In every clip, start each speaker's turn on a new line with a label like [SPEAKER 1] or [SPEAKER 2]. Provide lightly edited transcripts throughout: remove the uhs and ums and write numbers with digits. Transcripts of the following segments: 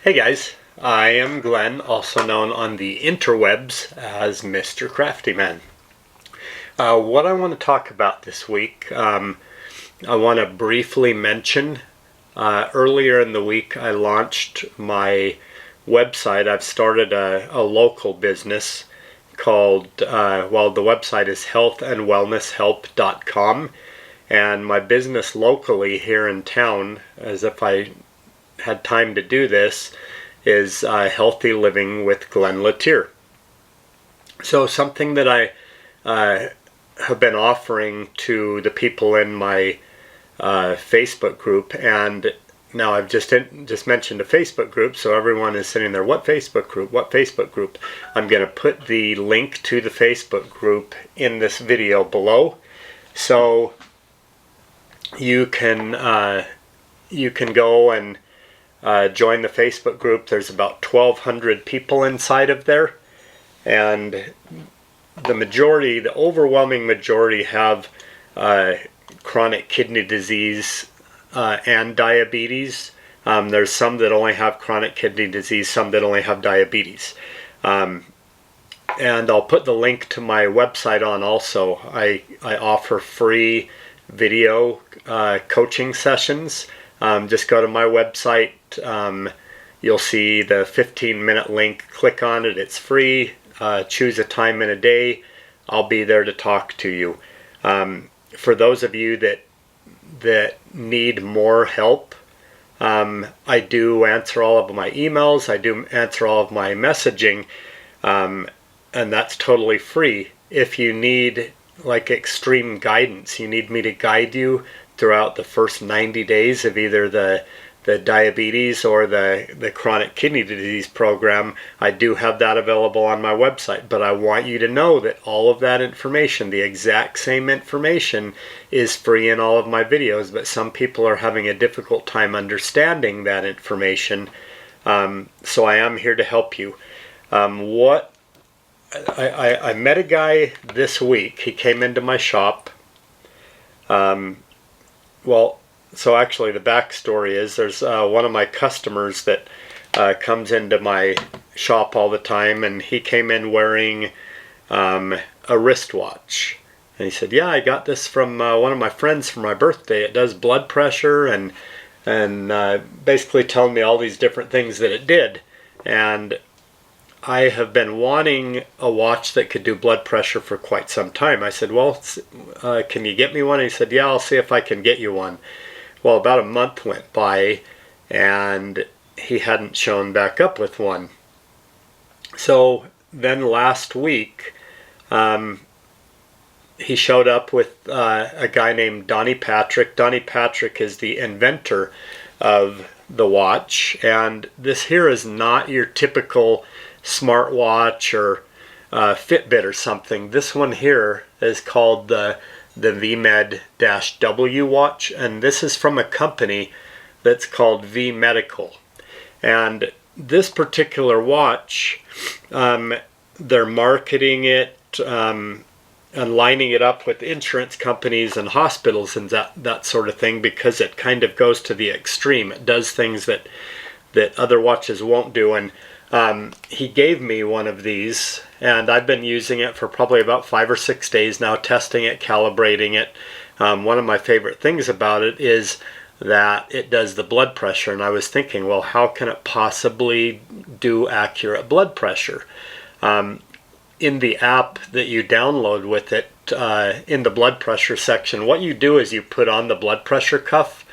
[SPEAKER 1] Hey guys, I am Glenn, also known on the interwebs as Mr. Crafty Man. What I want to talk about this week, I want to briefly mention earlier in the week I launched my website. I've started a local business called, the website is healthandwellnesshelp.com, and my business locally here in town, as if I had time to do this, is Healthy Living with Glenn Latier. So something that I have been offering to the people in my Facebook group, and now I've just mentioned a Facebook group, so everyone is sitting there, what Facebook group, what Facebook group? I'm going to put the link to the Facebook group in this video below, so you can go and join the Facebook group. There's about 1,200 people inside of there, and the overwhelming majority have chronic kidney disease and diabetes. There's some that only have chronic kidney disease, some that only have diabetes. And I'll put the link to my website on also. I offer free video coaching sessions. Just go to my website. You'll see the 15-minute link. Click on it. It's free. Choose a time in a day. I'll be there to talk to you. For those of you that need more help, I do answer all of my emails. I do answer all of my messaging, and that's totally free. If you need like extreme guidance, you need me to guide you throughout the first 90 days of either the diabetes or the chronic kidney disease program, I do have that available on my website. But I want you to know that all of that information, the exact same information, is free in all of my videos, but some people are having a difficult time understanding that information. So I am here to help you. I met a guy this week. He came into my shop. So actually the backstory is there's one of my customers that comes into my shop all the time, and he came in wearing a wristwatch. And he said, yeah, I got this from one of my friends for my birthday. It does blood pressure, and basically telling me all these different things that it did. And I have been wanting a watch that could do blood pressure for quite some time. I said, well, can you get me one? And he said, yeah, I'll see if I can get you one. Well, about a month went by, and he hadn't shown back up with one. So then last week, he showed up with a guy named Donnie Patrick. Donnie Patrick is the inventor of the watch, and this here is not your typical smartwatch or Fitbit or something. This one here is called the VMed-W watch, and this is from a company that's called VMed-W. And this particular watch, they're marketing it and lining it up with insurance companies and hospitals and that sort of thing, because it kind of goes to the extreme. It does things that other watches won't do. And he gave me one of these, and I've been using it for probably about 5 or 6 days now, testing it, calibrating it. One of my favorite things about it is that it does the blood pressure, and I was thinking, well, how can it possibly do accurate blood pressure? In the app that you download with it, in the blood pressure section, what you do is you put on the blood pressure cuff,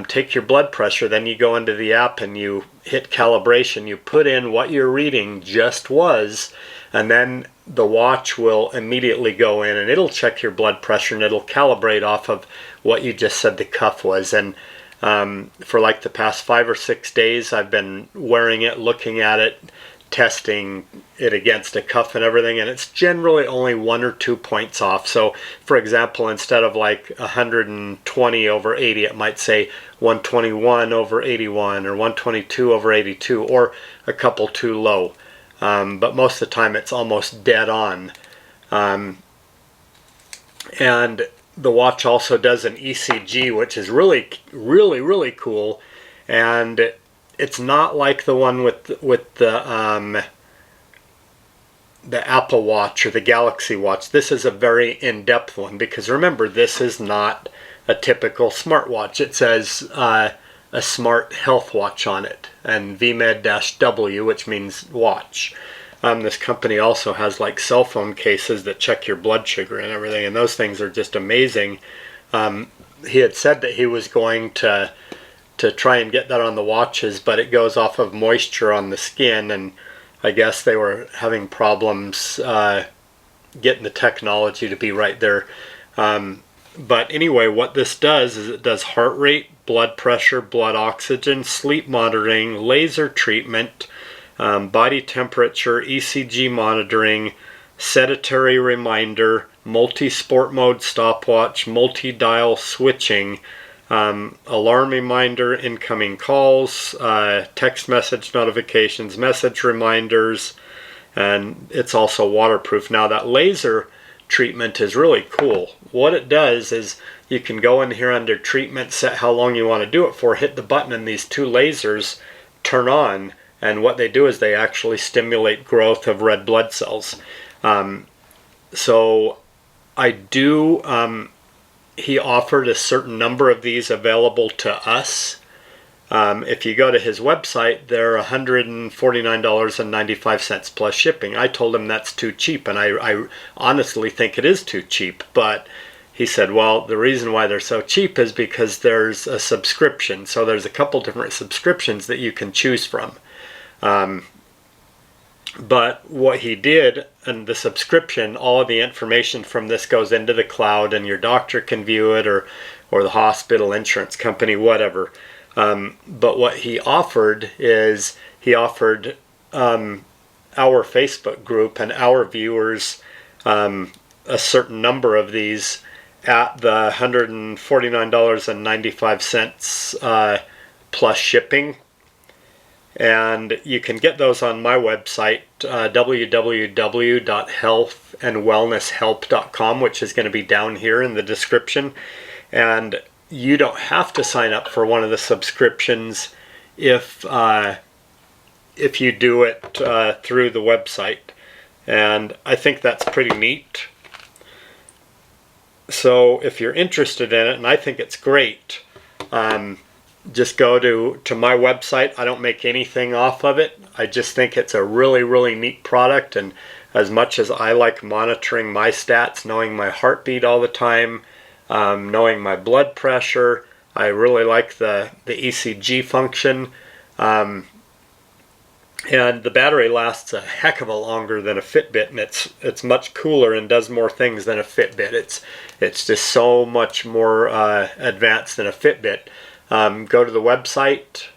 [SPEAKER 1] take your blood pressure, then you go into the app and you hit calibration. You put in what your reading just was, and then the watch will immediately go in and it'll check your blood pressure and it'll calibrate off of what you just said the cuff was. And for like the past 5 or 6 days, I've been wearing it, looking at it, testing it against a cuff and everything, and it's generally only 1 or 2 points off. So for example, instead of like 120 over 80, it might say 121 over 81 or 122 over 82, or a couple too low. But most of the time it's almost dead on. And the watch also does an ECG, which is really cool. And it's not like the one with the Apple Watch or the Galaxy Watch. This is a very in-depth one, because remember, this is not a typical smartwatch. It says a smart health watch on it, and VMed-W, which means watch. This company also has like cell phone cases that check your blood sugar and everything, and those things are just amazing. He had said that he was going to try and get that on the watches, but it goes off of moisture on the skin, and I guess they were having problems getting the technology to be right there. But anyway, what this does is it does heart rate, blood pressure, blood oxygen, sleep monitoring, laser treatment, body temperature, ECG monitoring, sedentary reminder, multi-sport mode stopwatch, multi-dial switching, alarm reminder, incoming calls, text message notifications, message reminders, and it's also waterproof. Now that laser treatment is really cool. What it does is you can go in here under treatment, set how long you want to do it for, hit the button, and these two lasers turn on, and what they do is they actually stimulate growth of red blood cells. So I do, he offered a certain number of these available to us. If you go to his website, they're $149.95 plus shipping. I told him that's too cheap, and I honestly think it is too cheap. But he said, well, the reason why they're so cheap is because there's a subscription. So there's a couple different subscriptions that you can choose from. But what he did, and the subscription, all of the information from this goes into the cloud, and your doctor can view it, or the hospital, insurance company, whatever. But what he offered is he offered our Facebook group and our viewers a certain number of these at the $149.95 plus shipping. And you can get those on my website, www.healthandwellnesshelp.com, which is going to be down here in the description. And you don't have to sign up for one of the subscriptions if you do it through the website. And I think that's pretty neat. So if you're interested in it, and I think it's great, just go to my website. I don't make anything off of it. I just think it's a really, really neat product. And as much as I like monitoring my stats, knowing my heartbeat all the time, knowing my blood pressure, I really like the ECG function. And the battery lasts a heck of a longer than a Fitbit, and it's much cooler and does more things than a Fitbit. It's just so much more advanced than a Fitbit. Go to the website,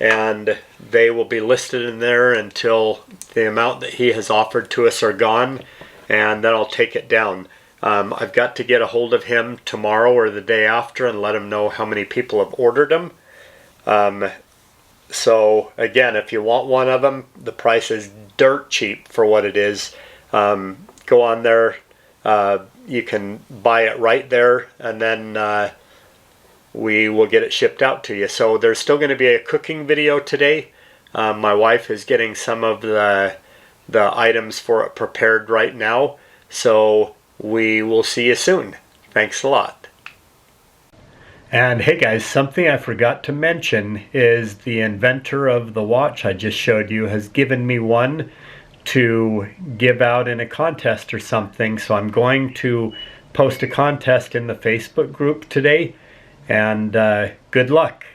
[SPEAKER 1] and they will be listed in there until the amount that he has offered to us are gone, and then I'll take it down. I've got to get a hold of him tomorrow or the day after and let him know how many people have ordered them. So again, if you want one of them, the price is dirt cheap for what it is. Go on there. You can buy it right there, and then we will get it shipped out to you. So there's still going to be a cooking video today. My wife is getting some of the items for it prepared right now. So we will see you soon. Thanks a lot. And hey guys, something I forgot to mention is the inventor of the watch I just showed you has given me one to give out in a contest or something. So I'm going to post a contest in the Facebook group today. And good luck.